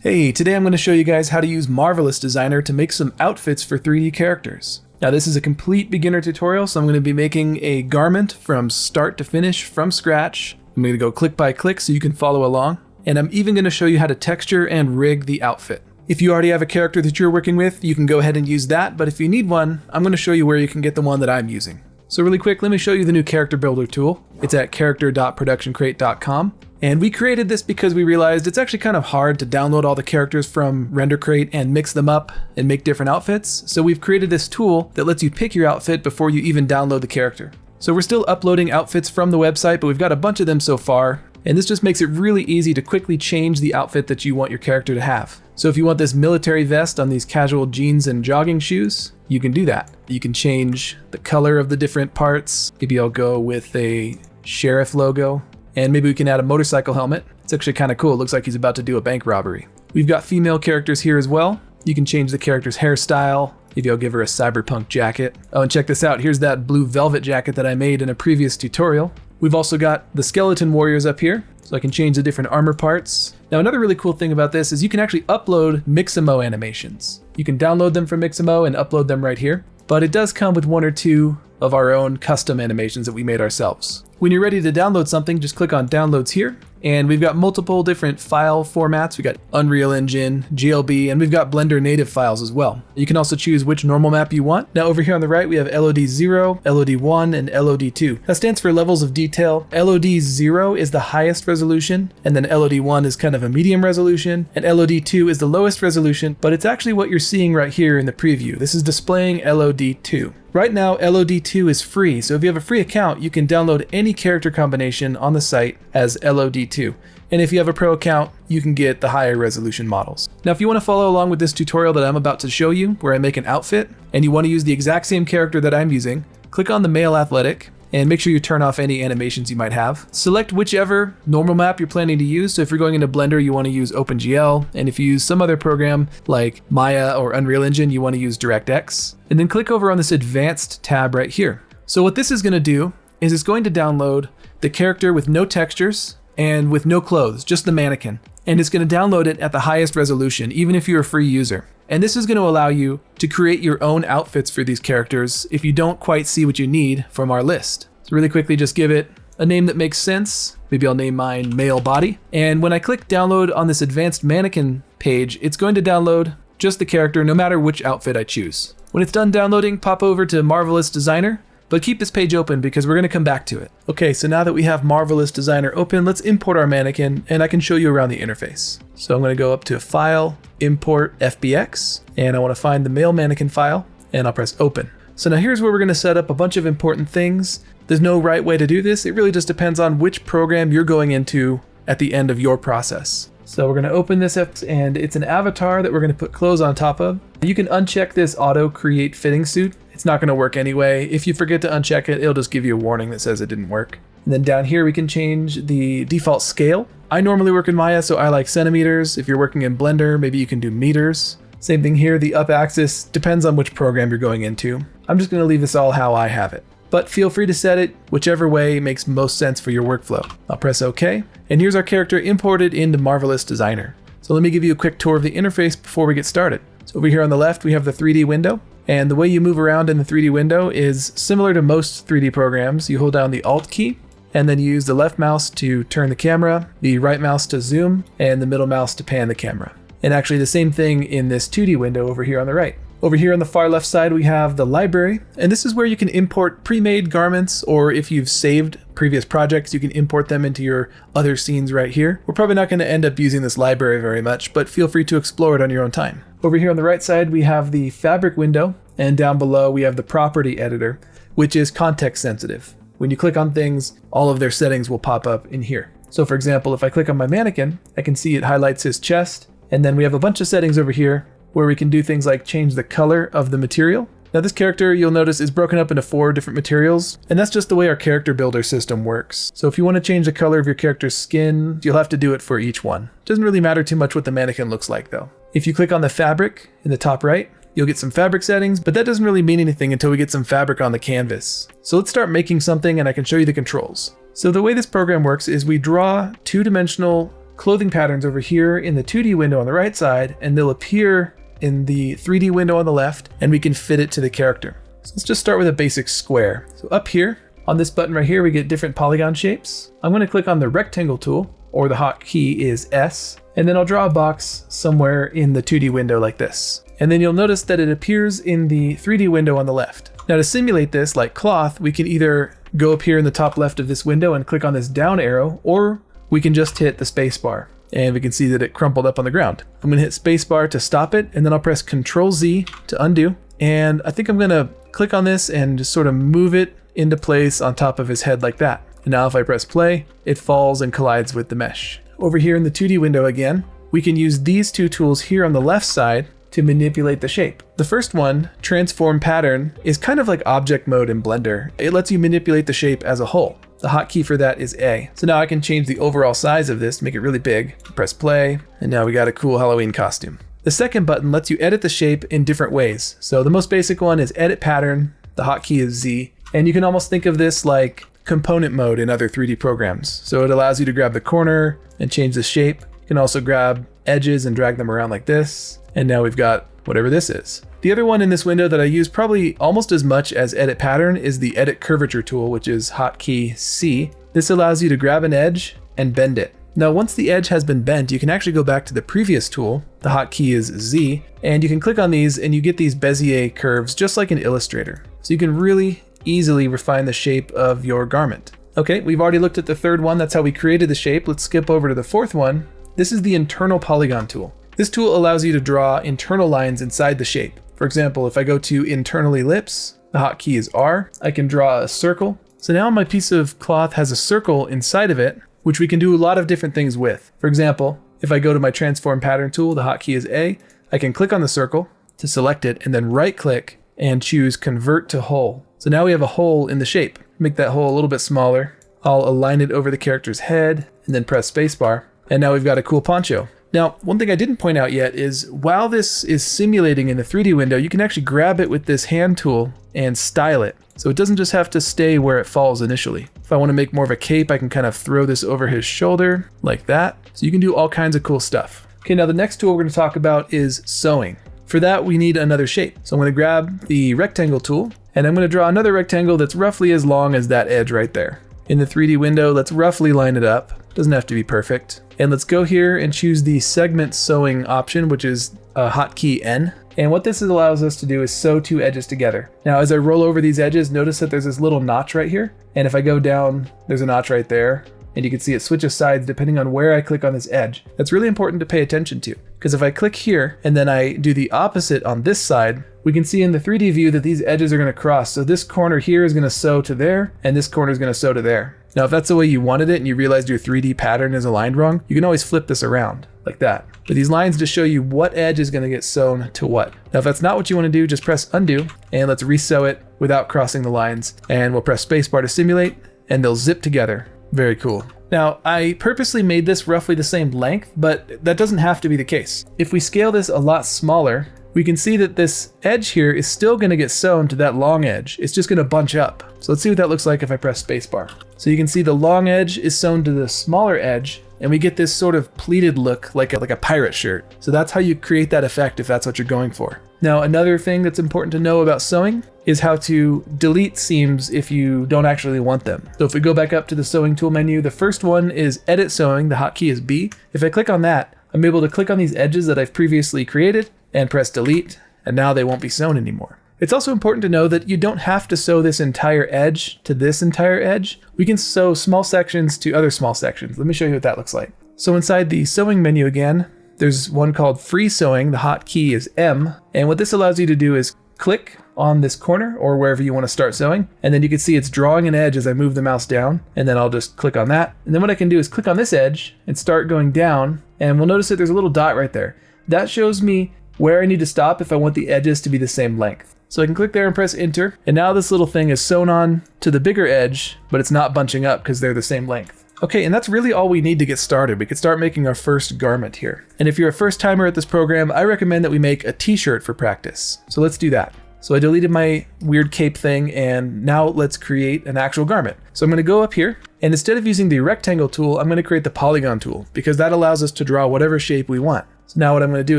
Hey, today I'm going to show you guys how to use Marvelous Designer to make some outfits for 3D characters. Now this is a complete beginner tutorial, so I'm going to be making a garment from start to finish from scratch. I'm going to go click by click so you can follow along. And I'm even going to show you how to texture and rig the outfit. If you already have a character that you're working with, you can go ahead and use that, but if you need one, I'm going to show you where you can get the one that I'm using. So really quick, let me show you the new character builder tool. It's at character.productioncrate.com. And we created this because we realized it's actually kind of hard to download all the characters from RenderCrate and mix them up and make different outfits. So we've created this tool that lets you pick your outfit before you even download the character. So we're still uploading outfits from the website, but we've got a bunch of them so far. And this just makes it really easy to quickly change the outfit that you want your character to have. So if you want this military vest on these casual jeans and jogging shoes, you can do that. You can change the color of the different parts. Maybe I'll go with a sheriff logo. And maybe we can add a motorcycle helmet. It's actually kind of cool. It looks like he's about to do a bank robbery. We've got female characters here as well. You can change the character's hairstyle. Maybe I'll give her a cyberpunk jacket. Oh, and check this out. Here's that blue velvet jacket that I made in a previous tutorial. We've also got the skeleton warriors up here, so I can change the different armor parts. Now, another really cool thing about this is you can actually upload Mixamo animations. You can download them from Mixamo and upload them right here, but it does come with one or two of our own custom animations that we made ourselves. When you're ready to download something, just click on Downloads here. And we've got multiple different file formats. We got Unreal Engine, GLB, and we've got Blender native files as well. You can also choose which normal map you want. Now over here on the right, we have LOD0, LOD1, and LOD2. That stands for levels of detail. LOD0 is the highest resolution, and then LOD1 is kind of a medium resolution, and LOD2 is the lowest resolution, but it's actually what you're seeing right here in the preview. This is displaying LOD2. Right now, LOD2 is free, so if you have a free account, you can download any character combination on the site as LOD2. And if you have a pro account, you can get the higher resolution models. Now, if you want to follow along with this tutorial that I'm about to show you, where I make an outfit, and you want to use the exact same character that I'm using, click on the male athletic, and make sure you turn off any animations you might have. Select whichever normal map you're planning to use. So if you're going into Blender, you want to use OpenGL. And if you use some other program like Maya or Unreal Engine, you want to use DirectX. And then click over on this advanced tab right here. So what this is going to do is it's going to download the character with no textures and with no clothes, just the mannequin. And it's going to download it at the highest resolution, even if you're a free user. And this is going to allow you to create your own outfits for these characters if you don't quite see what you need from our list. So really quickly, just give it a name that makes sense. Maybe I'll name mine male body. And when I click download on this advanced mannequin page, it's going to download just the character no matter which outfit I choose. When it's done downloading, pop over to Marvelous Designer, but keep this page open because we're going to come back to it. Okay, so now that we have Marvelous Designer open, let's import our mannequin and I can show you around the interface. So I'm going to go up to File, Import FBX, and I want to find the male mannequin file and I'll press Open. So now here's where we're going to set up a bunch of important things. There's no right way to do this. It really just depends on which program you're going into at the end of your process. So we're going to open this up and it's an avatar that we're going to put clothes on top of. You can uncheck this auto create fitting suit. It's not going to work anyway. If you forget to uncheck it, it'll just give you a warning that says it didn't work. And then down here, we can change the default scale. I normally work in Maya, so I like centimeters. If you're working in Blender, maybe you can do meters. Same thing here, the up axis depends on which program you're going into. I'm just going to leave this all how I have it. But feel free to set it whichever way makes most sense for your workflow. I'll press OK. And here's our character imported into Marvelous Designer. So let me give you a quick tour of the interface before we get started. So over here on the left, we have the 3D window. And the way you move around in the 3D window is similar to most 3D programs. You hold down the Alt key, and then you use the left mouse to turn the camera, the right mouse to zoom, and the middle mouse to pan the camera. And actually the same thing in this 2D window over here on the right. Over here on the far left side, we have the library, and this is where you can import pre-made garments, or if you've saved previous projects, you can import them into your other scenes right here. We're probably not going to end up using this library very much, but feel free to explore it on your own time. Over here on the right side, we have the fabric window, and down below we have the property editor, which is context sensitive. When you click on things, all of their settings will pop up in here. So for example, if I click on my mannequin, I can see it highlights his chest, and then we have a bunch of settings over here where we can do things like change the color of the material. Now this character, you'll notice, is broken up into 4 different materials, and that's just the way our character builder system works. So if you want to change the color of your character's skin, you'll have to do it for each one. Doesn't really matter too much what the mannequin looks like though. If you click on the fabric in the top right, you'll get some fabric settings, but that doesn't really mean anything until we get some fabric on the canvas. So let's start making something and I can show you the controls. So the way this program works is we draw 2-dimensional clothing patterns over here in the 2D window on the right side, and they'll appear in the 3D window on the left, and we can fit it to the character. So let's just start with a basic square. So up here on this button right here, we get different polygon shapes. I'm going to click on the rectangle tool, or the hotkey is S, and then I'll draw a box somewhere in the 2D window like this. And then you'll notice that it appears in the 3D window on the left. Now to simulate this like cloth, we can either go up here in the top left of this window and click on this down arrow, or we can just hit the space bar and we can see that it crumpled up on the ground. I'm gonna hit space bar to stop it, and then I'll press Control Z to undo. And I think I'm gonna click on this and just sort of move it into place on top of his head like that. And now if I press play, it falls and collides with the mesh. Over here in the 2D window again, we can use these two tools here on the left side to manipulate the shape. The first one, Transform Pattern, is kind of like object mode in Blender. It lets you manipulate the shape as a whole. The hotkey for that is A. So now I can change the overall size of this, make it really big, press play, and now we got a cool Halloween costume. The second button lets you edit the shape in different ways. So the most basic one is Edit Pattern, the hotkey is Z, and you can almost think of this like component mode in other 3D programs. So it allows you to grab the corner and change the shape. You can also grab edges and drag them around like this. And now we've got whatever this is. The other one in this window that I use probably almost as much as Edit Pattern is the Edit Curvature tool, which is hotkey C. This allows you to grab an edge and bend it. Now, once the edge has been bent, you can actually go back to the previous tool. The hotkey is Z, and you can click on these and you get these Bezier curves just like in Illustrator. So you can really easily refine the shape of your garment. Okay, we've already looked at the third one. That's how we created the shape. Let's skip over to the fourth one. This is the Internal Polygon tool. This tool allows you to draw internal lines inside the shape. For example, if I go to Internal Ellipse, the hotkey is R, I can draw a circle. So now my piece of cloth has a circle inside of it, which we can do a lot of different things with. For example, if I go to my Transform Pattern tool, the hotkey is A, I can click on the circle to select it and then right click and choose Convert to Hole. So now we have a hole in the shape. Make that hole a little bit smaller. I'll align it over the character's head and then press spacebar. And now we've got a cool poncho. Now, one thing I didn't point out yet is while this is simulating in the 3D window, you can actually grab it with this hand tool and style it. So it doesn't just have to stay where it falls initially. If I want to make more of a cape, I can kind of throw this over his shoulder like that. So you can do all kinds of cool stuff. Okay, now the next tool we're going to talk about is sewing. For that, we need another shape. So I'm going to grab the rectangle tool and I'm going to draw another rectangle that's roughly as long as that edge right there. In the 3D window, let's roughly line it up. Doesn't have to be perfect. And let's go here and choose the segment sewing option, which is hotkey N. And what this allows us to do is sew two edges together. Now, as I roll over these edges, notice that there's this little notch right here. And if I go down, there's a notch right there. And you can see it switches sides depending on where I click on this edge. That's really important to pay attention to, because if I click here and then I do the opposite on this side, we can see in the 3D view that these edges are going to cross. So this corner here is going to sew to there, and this corner is going to sew to there. Now, if that's the way you wanted it and you realized your 3D pattern is aligned wrong, you can always flip this around like that. But these lines just show you what edge is going to get sewn to what. Now, if that's not what you want to do, just press undo and let's resew it without crossing the lines. And we'll press spacebar to simulate and they'll zip together. Very cool. Now, I purposely made this roughly the same length, but that doesn't have to be the case. If we scale this a lot smaller, we can see that this edge here is still going to get sewn to that long edge. It's just going to bunch up. So let's see what that looks like if I press spacebar. So you can see the long edge is sewn to the smaller edge, and we get this sort of pleated look like a pirate shirt. So that's how you create that effect if that's what you're going for. Now, another thing that's important to know about sewing is how to delete seams if you don't actually want them. So if we go back up to the sewing tool menu, the first one is edit sewing, the hotkey is B. If I click on that, I'm able to click on these edges that I've previously created and press delete, and now they won't be sewn anymore. It's also important to know that you don't have to sew this entire edge to this entire edge. We can sew small sections to other small sections. Let me show you what that looks like. So inside the sewing menu again, there's one called free sewing. The hotkey is M. And what this allows you to do is click on this corner or wherever you want to start sewing. And then you can see it's drawing an edge as I move the mouse down. And then I'll just click on that. And then what I can do is click on this edge and start going down. And we'll notice that there's a little dot right there. That shows me where I need to stop if I want the edges to be the same length. So I can click there and press enter. And now this little thing is sewn on to the bigger edge, but it's not bunching up because they're the same length. Okay, and that's really all we need to get started. We could start making our first garment here. And if you're a first timer at this program, I recommend that we make a t-shirt for practice. So let's do that. So I deleted my weird cape thing and now let's create an actual garment. So I'm gonna go up here And instead of using the rectangle tool, I'm going to create the polygon tool because that allows us to draw whatever shape we want. So now what I'm going to do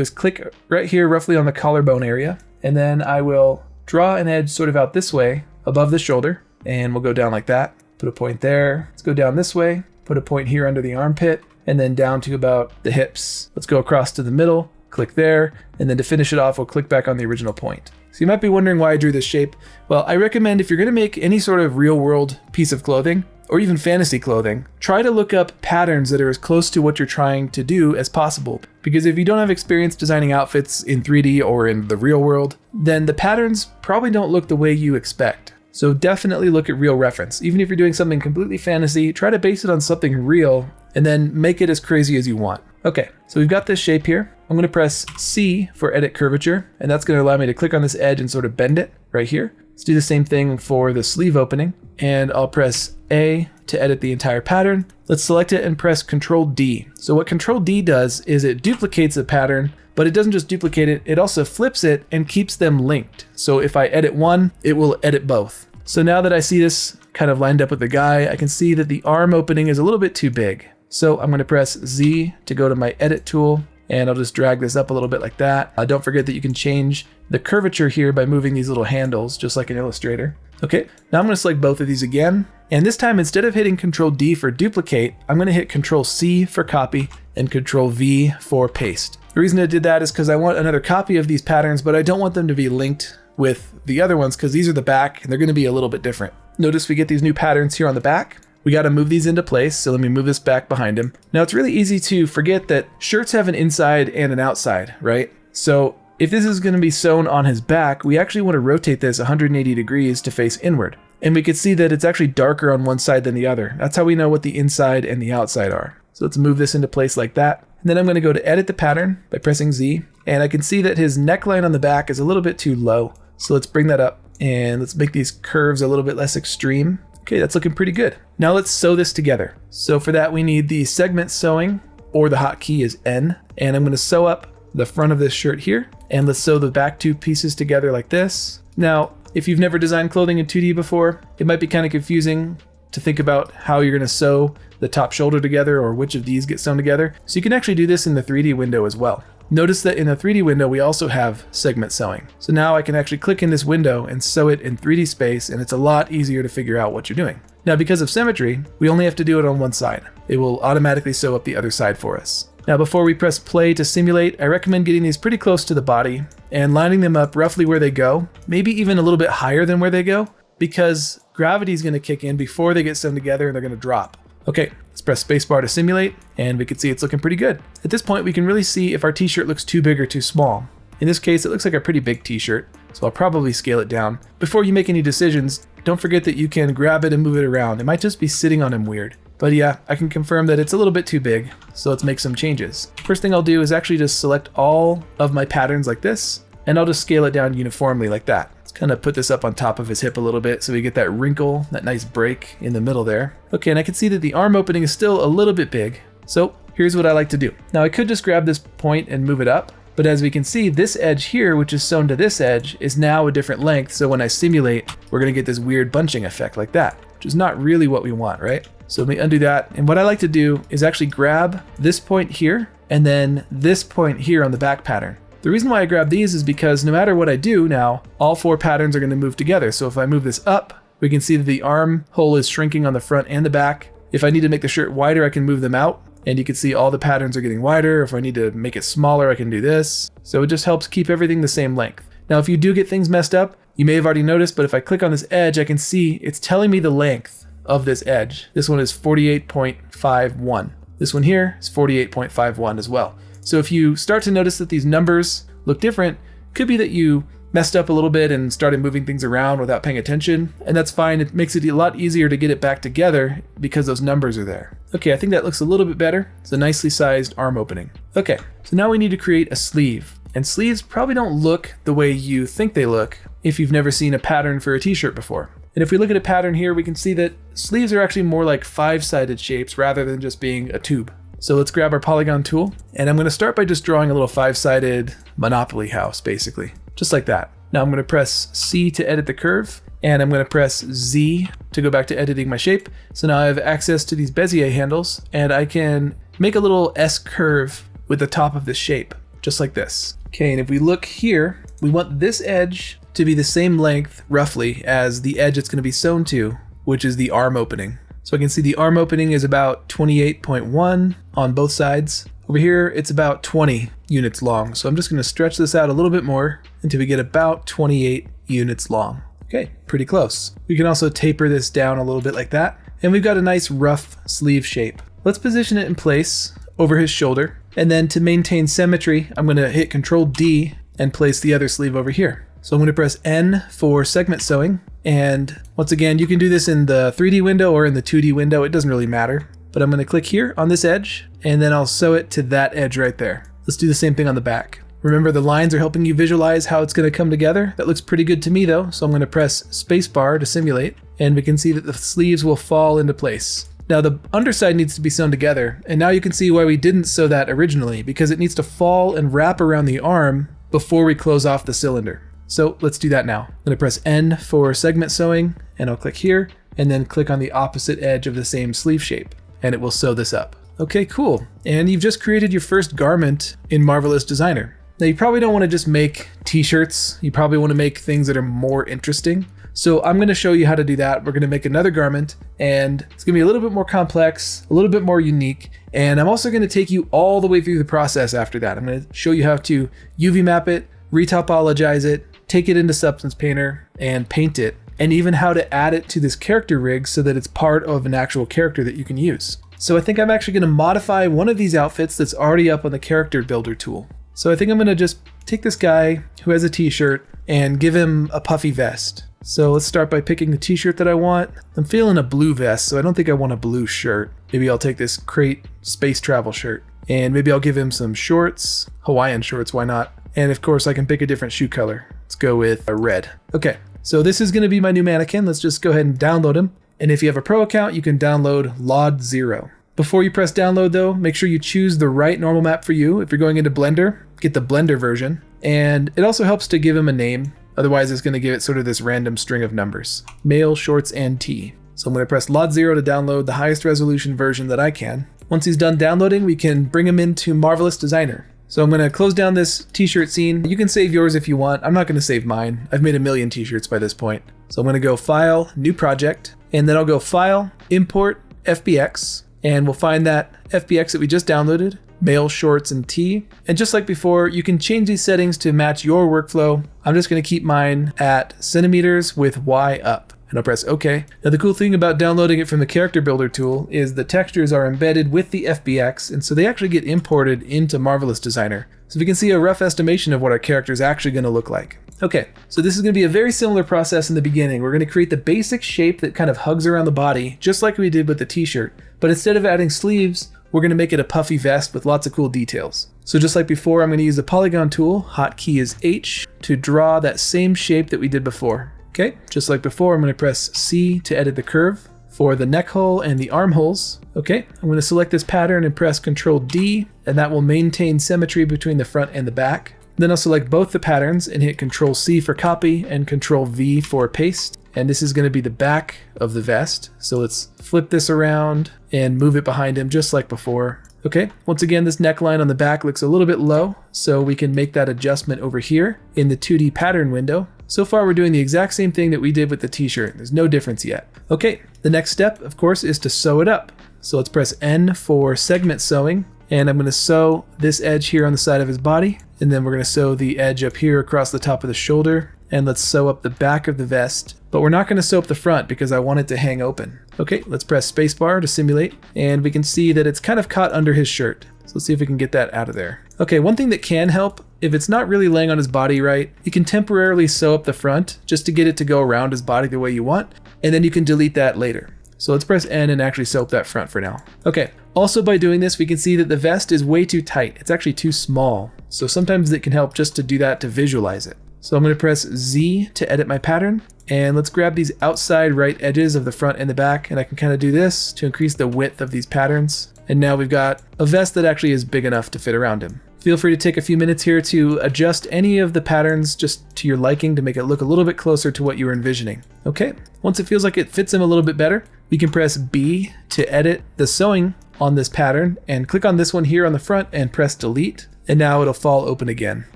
is click right here roughly on the collarbone area, and then I will draw an edge sort of out this way above the shoulder, and we'll go down like that. Put a point there. Let's go down this way, put a point here under the armpit, and then down to about the hips. Let's go across to the middle, click there, and then to finish it off, we'll click back on the original point. So you might be wondering why I drew this shape. Well, I recommend if you're going to make any sort of real world piece of clothing, or even fantasy clothing, try to look up patterns that are as close to what you're trying to do as possible. Because if you don't have experience designing outfits in 3D or in the real world, then the patterns probably don't look the way you expect. So definitely look at real reference. Even if you're doing something completely fantasy, try to base it on something real and then make it as crazy as you want. Okay, so we've got this shape here. I'm going to press C for edit curvature, and that's going to allow me to click on this edge and sort of bend it right here. Let's do the same thing for the sleeve opening, and I'll press A to edit the entire pattern. Let's select it and press Ctrl D. So what Ctrl D does is it duplicates the pattern, but it doesn't just duplicate it, it also flips it and keeps them linked. So if I edit one, it will edit both. So now that I see this kind of lined up with the guy, I can see that the arm opening is a little bit too big. So I'm going to press Z to go to my edit tool, and I'll just drag this up a little bit like that. Don't forget that you can change the curvature here by moving these little handles, just like in Illustrator. Okay, now I'm going to select both of these again. And this time, instead of hitting Ctrl D for duplicate, I'm going to hit Ctrl C for copy and Ctrl V for paste. The reason I did that is because I want another copy of these patterns, but I don't want them to be linked with the other ones because these are the back and they're going to be a little bit different. Notice we get these new patterns here on the back. We got to move these into place, so let me move this back behind him. Now it's really easy to forget that shirts have an inside and an outside, right? So if this is going to be sewn on his back, we actually want to rotate this 180 degrees to face inward. And we can see that it's actually darker on one side than the other. That's how we know what the inside and the outside are. So let's move this into place like that. And then I'm going to go to edit the pattern by pressing Z. And I can see that his neckline on the back is a little bit too low. So let's bring that up and let's make these curves a little bit less extreme. Okay, that's looking pretty good. Now let's sew this together. So for that, we need the segment sewing, or the hotkey is N. And I'm going to sew up the front of this shirt here. And let's sew the back two pieces together like this. Now, if you've never designed clothing in 2D before, it might be kind of confusing to think about how you're going to sew the top shoulder together or which of these get sewn together. So you can actually do this in the 3D window as well. Notice that in the 3D window, we also have segment sewing. So now I can actually click in this window and sew it in 3D space, and it's a lot easier to figure out what you're doing. Now, because of symmetry, we only have to do it on one side. It will automatically sew up the other side for us. Now, before we press play to simulate, I recommend getting these pretty close to the body and lining them up roughly where they go, maybe even a little bit higher than where they go, because gravity is going to kick in before they get sewn together and they're going to drop. Okay, let's press spacebar to simulate, and we can see it's looking pretty good. At this point, we can really see if our t-shirt looks too big or too small. In this case, it looks like a pretty big t-shirt, so I'll probably scale it down. Before you make any decisions, don't forget that you can grab it and move it around. It might just be sitting on him weird. But yeah, I can confirm that it's a little bit too big, so let's make some changes. First thing I'll do is actually just select all of my patterns like this, and I'll just scale it down uniformly like that. Let's kind of put this up on top of his hip a little bit so we get that wrinkle, that nice break in the middle there. Okay, and I can see that the arm opening is still a little bit big, so here's what I like to do. Now I could just grab this point and move it up, but as we can see, this edge here, which is sewn to this edge, is now a different length, so when I simulate, we're gonna get this weird bunching effect like that, which is not really what we want, right? So let me undo that, and what I like to do is actually grab this point here, and then this point here on the back pattern. The reason why I grab these is because no matter what I do now, all four patterns are gonna move together. So if I move this up, we can see that the armhole is shrinking on the front and the back. If I need to make the shirt wider, I can move them out, and you can see all the patterns are getting wider. If I need to make it smaller, I can do this. So it just helps keep everything the same length. Now, if you do get things messed up, you may have already noticed, but if I click on this edge, I can see it's telling me the length of this edge. This one is 48.51. This one here is 48.51 as well. So if you start to notice that these numbers look different, could be that you messed up a little bit and started moving things around without paying attention, and that's fine. It makes it a lot easier to get it back together because those numbers are there. Okay, I think that looks a little bit better. It's a nicely sized arm opening. Okay, so now we need to create a sleeve. And sleeves probably don't look the way you think they look if you've never seen a pattern for a t-shirt before. And if we look at a pattern here, we can see that sleeves are actually more like 5-sided shapes rather than just being a tube. So let's grab our polygon tool, and I'm gonna start by just drawing a little 5-sided Monopoly house, basically, just like that. Now I'm gonna press C to edit the curve, and I'm going to press Z to go back to editing my shape. So now I have access to these Bezier handles, and I can make a little S curve with the top of this shape, just like this. Okay, and if we look here, we want this edge to be the same length, roughly, as the edge it's going to be sewn to, which is the arm opening. So I can see the arm opening is about 28.1 on both sides. Over here, it's about 20 units long. So I'm just going to stretch this out a little bit more until we get about 28 units long. Okay, pretty close. We can also taper this down a little bit like that. And we've got a nice rough sleeve shape. Let's position it in place over his shoulder. And then to maintain symmetry, I'm going to hit Control D and place the other sleeve over here. So I'm going to press N for segment sewing. And once again, you can do this in the 3D window or in the 2D window. It doesn't really matter. But I'm going to click here on this edge, and then I'll sew it to that edge right there. Let's do the same thing on the back. Remember, the lines are helping you visualize how it's going to come together. That looks pretty good to me though, so I'm going to press spacebar to simulate, and we can see that the sleeves will fall into place. Now the underside needs to be sewn together, and now you can see why we didn't sew that originally, because it needs to fall and wrap around the arm before we close off the cylinder. So let's do that now. I'm going to press N for segment sewing, and I'll click here, and then click on the opposite edge of the same sleeve shape, and it will sew this up. Okay, cool. And you've just created your first garment in Marvelous Designer. Now you probably don't want to just make t-shirts. You probably want to make things that are more interesting. So I'm going to show you how to do that. We're going to make another garment, and it's going to be a little bit more complex, a little bit more unique. And I'm also going to take you all the way through the process after that. I'm going to show you how to UV map it, retopologize it, take it into Substance Painter and paint it, and even how to add it to this character rig so that it's part of an actual character that you can use. So I think I'm actually going to modify one of these outfits that's already up on the character builder tool. So I think I'm going to just take this guy who has a t-shirt and give him a puffy vest. So let's start by picking the t-shirt that I want. I'm feeling a blue vest, so I don't think I want a blue shirt. Maybe I'll take this Crate space travel shirt, and maybe I'll give him some shorts, Hawaiian shorts, why not? And of course I can pick a different shoe color. Let's go with a red. Okay, so this is going to be my new mannequin. Let's just go ahead and download him. And if you have a pro account, you can download LOD 0. Before you press download though, make sure you choose the right normal map for you. If you're going into Blender, get the Blender version. And it also helps to give him a name. Otherwise it's going to give it sort of this random string of numbers. Male, shorts, and T. So I'm going to press LOD 0 to download the highest resolution version that I can. Once he's done downloading, we can bring him into Marvelous Designer. So I'm going to close down this t-shirt scene. You can save yours if you want. I'm not going to save mine. I've made 1 million t-shirts by this point. So I'm going to go File, New Project, and then I'll go File, Import, FBX, and we'll find that FBX that we just downloaded, male, shorts, and T. And just like before, you can change these settings to match your workflow. I'm just going to keep mine at centimeters with Y up. And I'll press OK. Now the cool thing about downloading it from the character builder tool is the textures are embedded with the FBX, and so they actually get imported into Marvelous Designer. So we can see a rough estimation of what our character is actually going to look like. Okay, so this is going to be a very similar process in the beginning. We're going to create the basic shape that kind of hugs around the body, just like we did with the t-shirt. But instead of adding sleeves, we're going to make it a puffy vest with lots of cool details. So just like before, I'm going to use the Polygon tool, hotkey is H, to draw that same shape that we did before. Okay, just like before, I'm going to press C to edit the curve for the neck hole and the armholes. Okay, I'm going to select this pattern and press Control D, and that will maintain symmetry between the front and the back. Then I'll select both the patterns and hit Control C for copy and Control V for paste. And this is going to be the back of the vest. So let's flip this around and move it behind him just like before. Okay, once again, this neckline on the back looks a little bit low, so we can make that adjustment over here in the 2D pattern window. So far, we're doing the exact same thing that we did with the t-shirt. There's no difference yet. Okay, the next step, of course, is to sew it up. So let's press N for segment sewing, and I'm going to sew this edge here on the side of his body, and then we're going to sew the edge up here across the top of the shoulder, and let's sew up the back of the vest. But we're not going to sew up the front because I want it to hang open. Okay, let's press spacebar to simulate, and we can see that it's kind of caught under his shirt. So let's see if we can get that out of there. Okay, one thing that can help, if it's not really laying on his body right, you can temporarily sew up the front just to get it to go around his body the way you want, and then you can delete that later. So let's press N and actually sew up that front for now. Okay, also by doing this, we can see that the vest is way too tight. It's actually too small. So sometimes it can help just to do that to visualize it. So I'm going to press Z to edit my pattern, and let's grab these outside right edges of the front and the back, and I can kind of do this to increase the width of these patterns. And now we've got a vest that actually is big enough to fit around him. Feel free to take a few minutes here to adjust any of the patterns just to your liking to make it look a little bit closer to what you were envisioning. Okay, once it feels like it fits them a little bit better, we can press B to edit the sewing on this pattern and click on this one here on the front and press delete. And now it'll fall open again.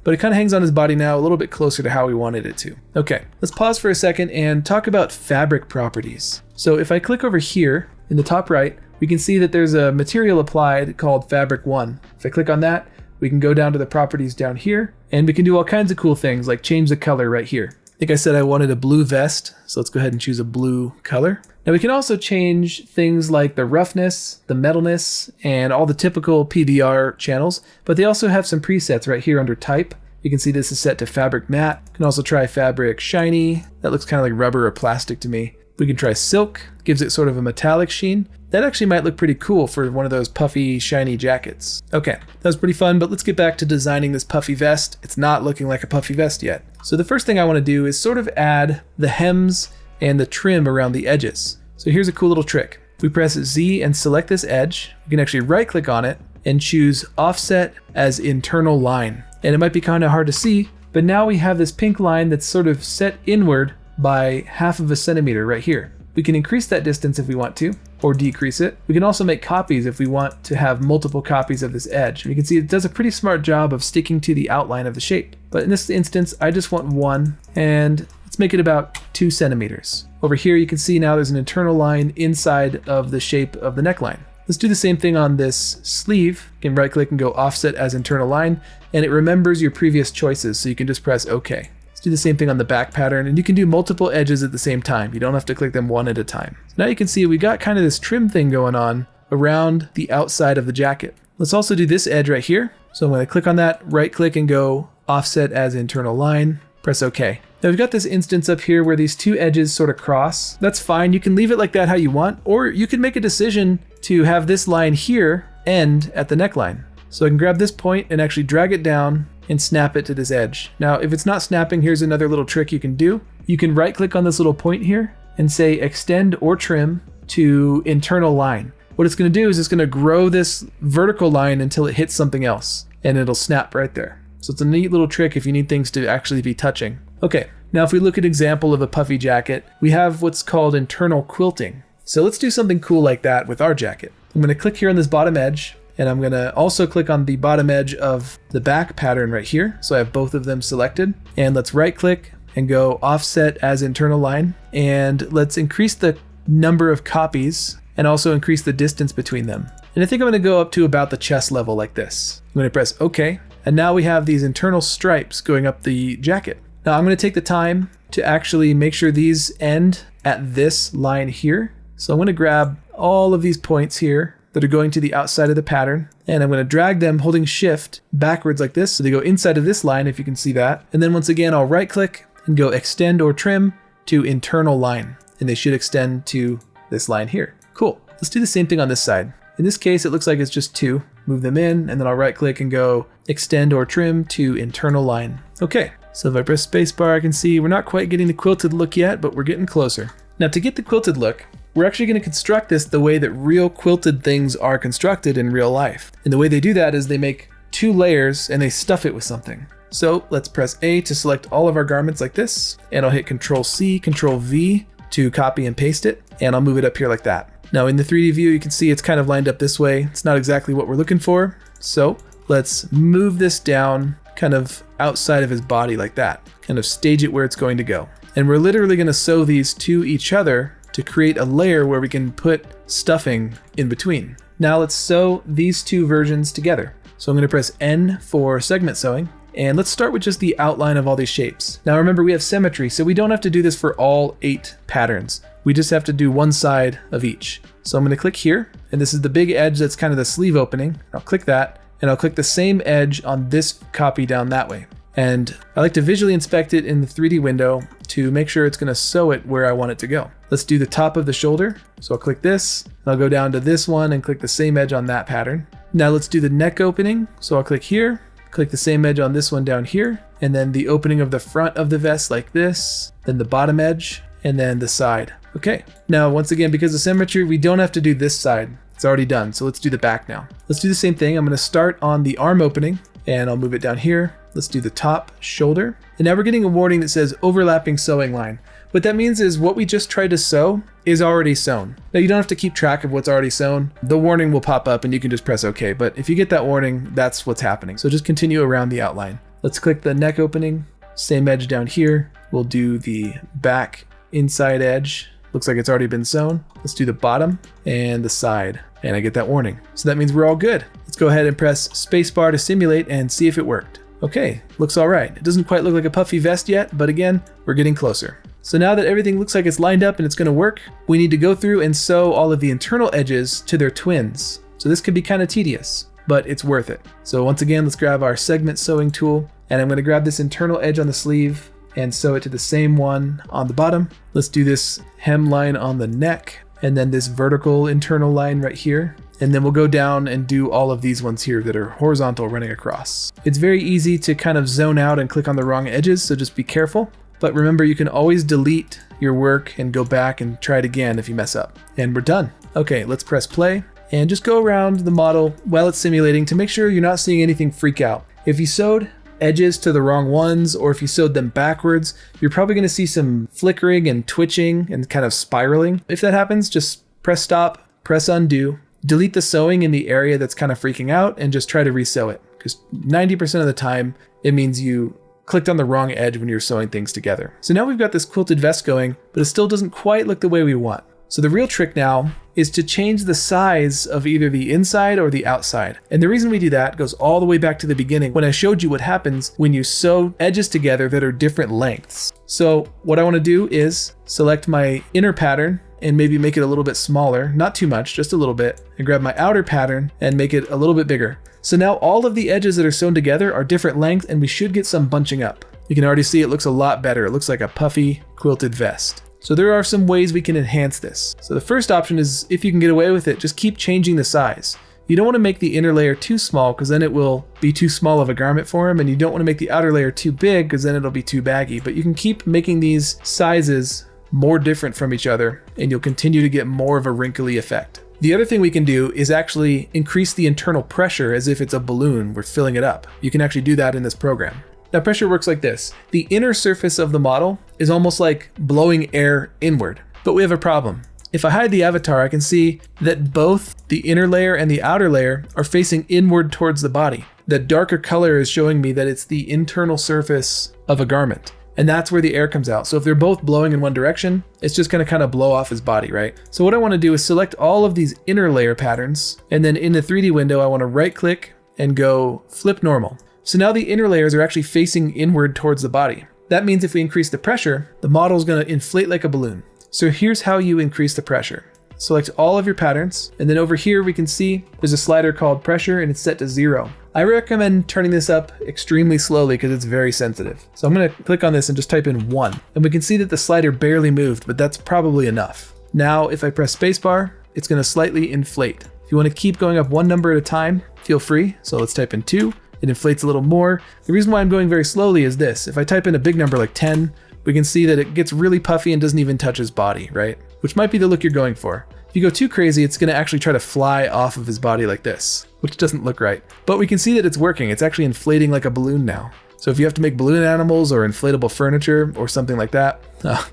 But it kind of hangs on his body now a little bit closer to how we wanted it to. Okay, let's pause for a second and talk about fabric properties. So if I click over here in the top right, we can see that there's a material applied called Fabric 1. If I click on that, we can go down to the properties down here, and we can do all kinds of cool things like change the color right here. I think I said I wanted a blue vest, so let's go ahead and choose a blue color. Now we can also change things like the roughness, the metalness, and all the typical PBR channels, but they also have some presets right here under type. You can see this is set to fabric matte. You can also try fabric shiny. That looks kind of like rubber or plastic to me. We can try silk, gives it sort of a metallic sheen. That actually might look pretty cool for one of those puffy, shiny jackets. Okay, that was pretty fun, but let's get back to designing this puffy vest. It's not looking like a puffy vest yet. So the first thing I want to do is sort of add the hems and the trim around the edges. So here's a cool little trick. If we press Z and select this edge, we can actually right click on it and choose offset as internal line. And it might be kind of hard to see, but now we have this pink line that's sort of set inward by 1/2 centimeter right here. We can increase that distance if we want to, or decrease it. We can also make copies if we want to have multiple copies of this edge. And you can see it does a pretty smart job of sticking to the outline of the shape. But in this instance, I just want 1, and let's make it about 2 centimeters. Over here, you can see now there's an internal line inside of the shape of the neckline. Let's do the same thing on this sleeve. You can right click and go offset as internal line, and it remembers your previous choices, so you can just press OK. Do the same thing on the back pattern, and you can do multiple edges at the same time. You don't have to click them one at a time. So now you can see we got kind of this trim thing going on around the outside of the jacket. Let's also do this edge right here. So I'm going to click on that, right click and go offset as internal line, press OK. Now we've got this instance up here where these two edges sort of cross. That's fine. You can leave it like that how you want, or you can make a decision to have this line here end at the neckline. So I can grab this point and actually drag it down and snap it to this edge. Now, if it's not snapping, here's another little trick you can do. You can right click on this little point here and say extend or trim to internal line. What it's gonna do is it's gonna grow this vertical line until it hits something else, and it'll snap right there. So it's a neat little trick if you need things to actually be touching. Okay, now if we look at an example of a puffy jacket, we have what's called internal quilting. So let's do something cool like that with our jacket. I'm gonna click here on this bottom edge, and I'm gonna also click on the bottom edge of the back pattern right here. So I have both of them selected, and let's right click and go offset as internal line. And let's increase the number of copies and also increase the distance between them. And I think I'm gonna go up to about the chest level like this. I'm gonna press OK. And now we have these internal stripes going up the jacket. Now I'm gonna take the time to actually make sure these end at this line here. So I'm gonna grab all of these points here that are going to the outside of the pattern, and I'm going to drag them holding shift backwards like this so they go inside of this line, if you can see that. And then once again I'll right click and go extend or trim to internal line, and they should extend to this line here. Cool. Let's do the same thing on this side. In this case it looks like it's just 2. Move them in, and then I'll right click and go extend or trim to internal line. Okay, so if I press spacebar I can see we're not quite getting the quilted look yet, but we're getting closer. Now to get the quilted look, we're actually going to construct this the way that real quilted things are constructed in real life. And the way they do that is they make 2 layers and they stuff it with something. So let's press A to select all of our garments like this, and I'll hit Control C, Control V to copy and paste it, and I'll move it up here like that. Now in the 3D view you can see it's kind of lined up this way. It's not exactly what we're looking for. So let's move this down kind of outside of his body like that, kind of stage it where it's going to go. And we're literally going to sew these to each other to create a layer where we can put stuffing in between. Now let's sew these 2 versions together. So I'm going to press N for segment sewing, and let's start with just the outline of all these shapes. Now remember, we have symmetry, so we don't have to do this for all 8 patterns. We just have to do one side of each. So I'm going to click here, and this is the big edge that's kind of the sleeve opening. I'll click that, and I'll click the same edge on this copy down that way. And I like to visually inspect it in the 3D window to make sure it's going to sew it where I want it to go. Let's do the top of the shoulder. So I'll click this, and I'll go down to this one and click the same edge on that pattern. Now let's do the neck opening. So I'll click here, click the same edge on this one down here, and then the opening of the front of the vest like this, then the bottom edge, and then the side. Okay, now once again, because of symmetry, we don't have to do this side. It's already done, so let's do the back now. Let's do the same thing. I'm going to start on the arm opening, and I'll move it down here. Let's do the top shoulder. And now we're getting a warning that says overlapping sewing line. What that means is what we just tried to sew is already sewn. Now you don't have to keep track of what's already sewn. The warning will pop up and you can just press OK. But if you get that warning, that's what's happening. So just continue around the outline. Let's click the neck opening, same edge down here. We'll do the back inside edge. Looks like it's already been sewn. Let's do the bottom and the side. And I get that warning. So that means we're all good. Let's go ahead and press spacebar to simulate and see if it worked. Okay, looks all right. It doesn't quite look like a puffy vest yet, but again, we're getting closer. So now that everything looks like it's lined up and it's gonna work, we need to go through and sew all of the internal edges to their twins. So this could be kind of tedious, but it's worth it. So once again, let's grab our segment sewing tool, and I'm gonna grab this internal edge on the sleeve and sew it to the same one on the bottom. Let's do this hem line on the neck, and then this vertical internal line right here. And then we'll go down and do all of these ones here that are horizontal running across. It's very easy to kind of zone out and click on the wrong edges, so just be careful. But remember, you can always delete your work and go back and try it again if you mess up. And we're done. Okay, let's press play and just go around the model while it's simulating to make sure you're not seeing anything freak out. If you sewed edges to the wrong ones, or if you sewed them backwards, you're probably gonna see some flickering and twitching and kind of spiraling. If that happens, just press stop, press undo, delete the sewing in the area that's kind of freaking out, and just try to resew it. Because 90% of the time, it means you clicked on the wrong edge when you're sewing things together. So now we've got this quilted vest going, but it still doesn't quite look the way we want. So the real trick now is to change the size of either the inside or the outside. And the reason we do that goes all the way back to the beginning when I showed you what happens when you sew edges together that are different lengths. So what I want to do is select my inner pattern and maybe make it a little bit smaller, not too much, just a little bit, and grab my outer pattern and make it a little bit bigger. So now all of the edges that are sewn together are different lengths, and we should get some bunching up. You can already see it looks a lot better. It looks like a puffy quilted vest. So there are some ways we can enhance this. So the first option is, if you can get away with it, just keep changing the size. You don't want to make the inner layer too small because then it will be too small of a garment for him, and you don't want to make the outer layer too big because then it'll be too baggy. But you can keep making these sizes more different from each other, and you'll continue to get more of a wrinkly effect. The other thing we can do is actually increase the internal pressure as if it's a balloon. We're filling it up. You can actually do that in this program. Now pressure works like this. The inner surface of the model is almost like blowing air inward, but we have a problem. If I hide the avatar, I can see that both the inner layer and the outer layer are facing inward towards the body. The darker color is showing me that it's the internal surface of a garment. And that's where the air comes out. So if they're both blowing in one direction, it's just gonna kind of blow off his body, right? So what I wanna do is select all of these inner layer patterns, and then in the 3D window, I wanna right click and go flip normal. So now the inner layers are actually facing inward towards the body. That means if we increase the pressure, the model is gonna inflate like a balloon. So here's how you increase the pressure. Select all of your patterns, and then over here we can see there's a slider called pressure, and it's set to 0. I recommend turning this up extremely slowly because it's very sensitive. So I'm gonna click on this and just type in 1. And we can see that the slider barely moved, but that's probably enough. Now, if I press spacebar, it's gonna slightly inflate. If you wanna keep going up one number at a time, feel free. So let's type in 2, it inflates a little more. The reason why I'm going very slowly is this. If I type in a big number like 10, we can see that it gets really puffy and doesn't even touch his body, right? Which might be the look you're going for. If you go too crazy, it's gonna actually try to fly off of his body like this, which doesn't look right. But we can see that it's working. It's actually inflating like a balloon now. So if you have to make balloon animals or inflatable furniture or something like that,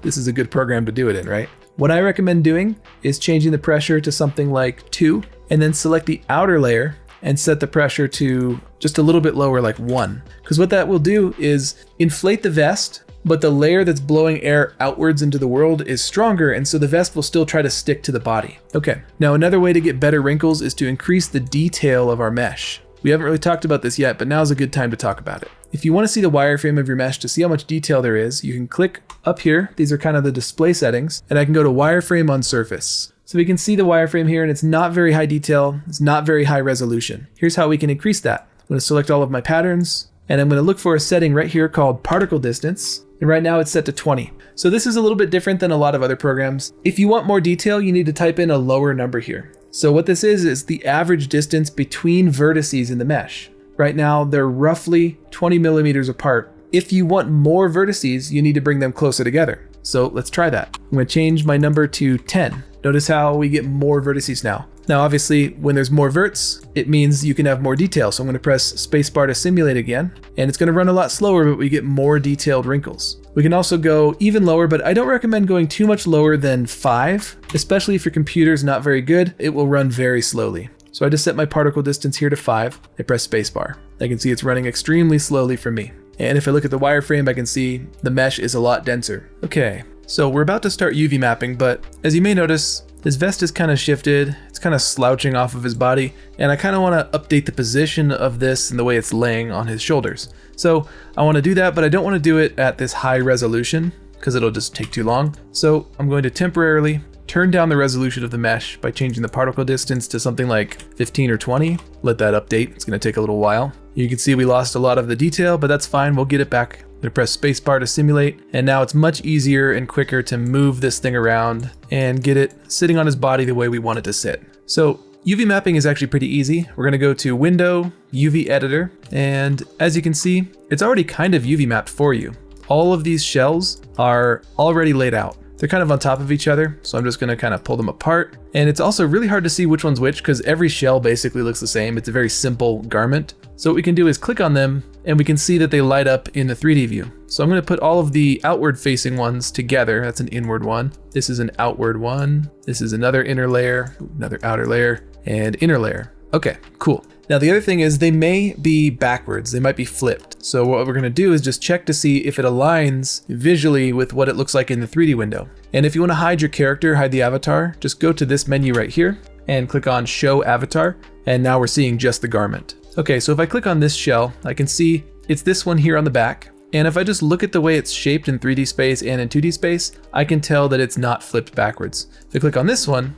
this is a good program to do it in, right? What I recommend doing is changing the pressure to something like 2, and then select the outer layer and set the pressure to just a little bit lower, like 1. Because what that will do is inflate the vest, but the layer that's blowing air outwards into the world is stronger, and so the vest will still try to stick to the body. Okay, now another way to get better wrinkles is to increase the detail of our mesh. We haven't really talked about this yet, but now's a good time to talk about it. If you want to see the wireframe of your mesh to see how much detail there is, you can click up here. These are kind of the display settings, and I can go to wireframe on surface. So we can see the wireframe here, and it's not very high detail, it's not very high resolution. Here's how we can increase that. I'm going to select all of my patterns, and I'm going to look for a setting right here called particle distance. And right now it's set to 20. So this is a little bit different than a lot of other programs. If you want more detail, you need to type in a lower number here. So what this is the average distance between vertices in the mesh. Right now, they're roughly 20 millimeters apart. If you want more vertices, you need to bring them closer together. So let's try that. I'm going to change my number to 10. Notice how we get more vertices now. Now obviously when there's more verts, it means you can have more detail. So I'm going to press spacebar to simulate again, and it's going to run a lot slower, but we get more detailed wrinkles. We can also go even lower, but I don't recommend going too much lower than 5, especially if your computer's not very good. It will run very slowly. So I just set my particle distance here to 5. I press spacebar. I can see it's running extremely slowly for me. And if I look at the wireframe, I can see the mesh is a lot denser. Okay, so we're about to start UV mapping, but as you may notice, his vest is kind of shifted. It's kind of slouching off of his body, and I kind of want to update the position of this and the way it's laying on his shoulders. So I want to do that, but I don't want to do it at this high resolution because it'll just take too long. So I'm going to temporarily turn down the resolution of the mesh by changing the particle distance to something like 15 or 20. Let that update. It's going to take a little while. You can see we lost a lot of the detail, but that's fine. We'll get it back. I'm going to press spacebar to simulate, and now it's much easier and quicker to move this thing around and get it sitting on his body the way we want it to sit. So UV mapping is actually pretty easy. We're going to go to Window, UV Editor, and as you can see, it's already kind of UV mapped for you. All of these shells are already laid out. They're kind of on top of each other, so I'm just going to kind of pull them apart. And it's also really hard to see which one's which because every shell basically looks the same. It's a very simple garment. So what we can do is click on them, and we can see that they light up in the 3D view. So I'm going to put all of the outward facing ones together. That's an inward one. This is an outward one. This is another inner layer, another outer layer, and inner layer. Okay, cool. Now the other thing is they may be backwards. They might be flipped. So what we're going to do is just check to see if it aligns visually with what it looks like in the 3D window. And if you want to hide your character, hide the avatar, just go to this menu right here and click on Show Avatar. And now we're seeing just the garment. Okay, so if I click on this shell, I can see it's this one here on the back. And if I just look at the way it's shaped in 3D space and in 2D space, I can tell that it's not flipped backwards. If I click on this one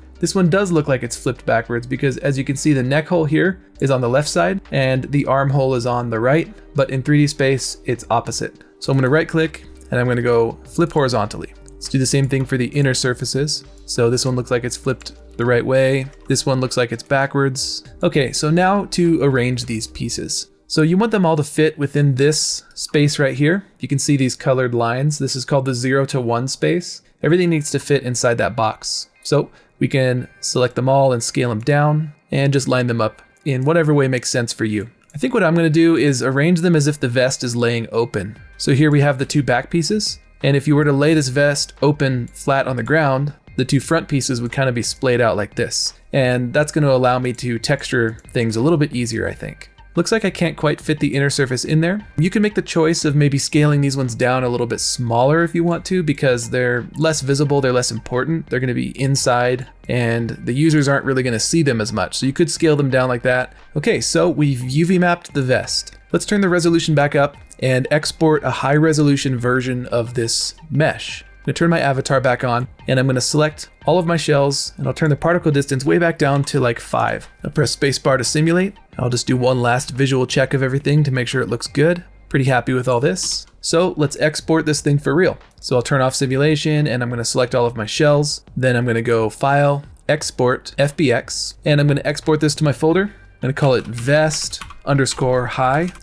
does look like it's flipped backwards because as you can see, the neck hole here is on the left side and the armhole is on the right, but in 3D space, it's opposite. So I'm going to right click and I'm going to go flip horizontally. Let's do the same thing for the inner surfaces. So this one looks like it's flipped the right way. This one looks like it's backwards. Okay, so now to arrange these pieces. So you want them all to fit within this space right here. You can see these colored lines. This is called the 0 to 1 space. Everything needs to fit inside that box. So we can select them all and scale them down and just line them up in whatever way makes sense for you. I think what I'm going to do is arrange them as if the vest is laying open. So here we have the 2 back pieces. And if you were to lay this vest open flat on the ground, the 2 front pieces would kind of be splayed out like this. And that's going to allow me to texture things a little bit easier, I think. Looks like I can't quite fit the inner surface in there. You can make the choice of maybe scaling these ones down a little bit smaller if you want to, because they're less visible, they're less important. They're going to be inside and the users aren't really going to see them as much. So you could scale them down like that. Okay, so we've UV mapped the vest. Let's turn the resolution back up and export a high resolution version of this mesh. I'm going to turn my avatar back on and I'm going to select all of my shells and I'll turn the particle distance way back down to like 5. I'll press spacebar to simulate. I'll just do one last visual check of everything to make sure it looks good. Pretty happy with all this. So let's export this thing for real. So I'll turn off simulation and I'm going to select all of my shells. Then I'm going to go File, Export, FBX, and I'm going to export this to my folder. I'm going to call it vest_high